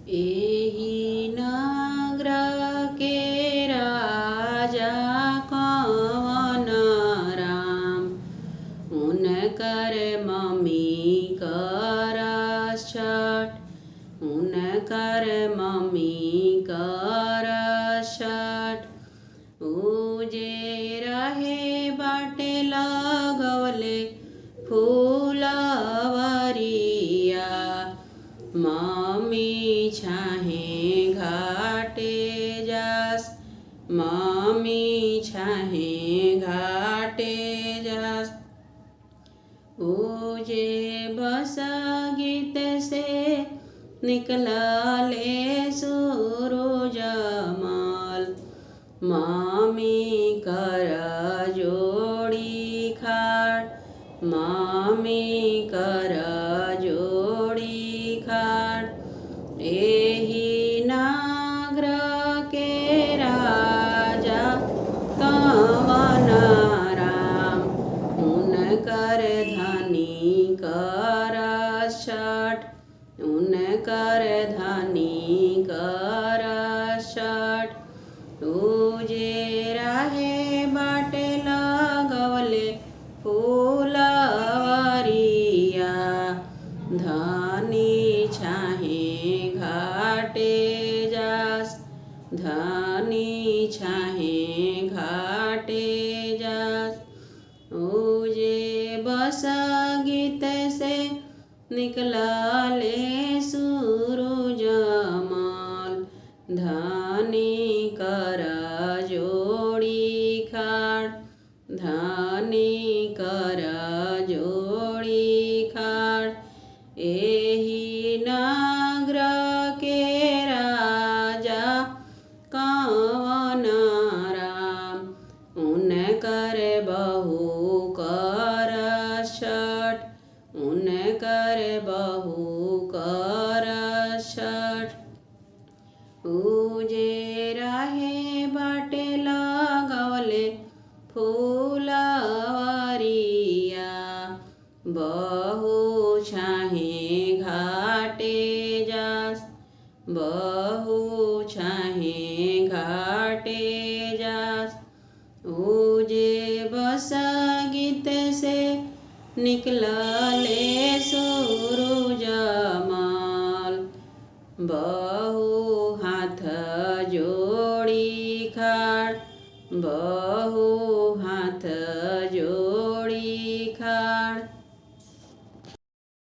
एही नगर के राजा कवन राम। उनकर मम्मी करस छठ, उनकर मम्मी करस छठ। उजे रहे बाटे लगवले फूलवरिया। मम्मी छाहे घाटे जास, मम्मी छाहे घाटे जास। उजे बस गीत से निकलले सूरज मल। मम्मी कर जोड़ी खाट, मम्मी कर जोड़ी खाट। एही नगर के राजा कवन राम। उनकर धनी करस छठ, उनकर धनी करस छठ। उजे रहे बाटे लगवले फूलवरिया। धनी छाहे घाटे जास, धनी छाहे घाटे जास। उजे बस गीत से निकलले सूरज मल। धनी कर जोड़ी खाट, धनी कर जोड़ी खाट। एही नगर के राजा कवन राम। उनकर बहू करस छठ, उनकर बहू करस छठ। उजे रहे बाटे लगवले फूलवरिया। बहू छाहे घाटे जास, बहू छाहे घाटे जास। उजे बस गीत से निकलले सूरज मल।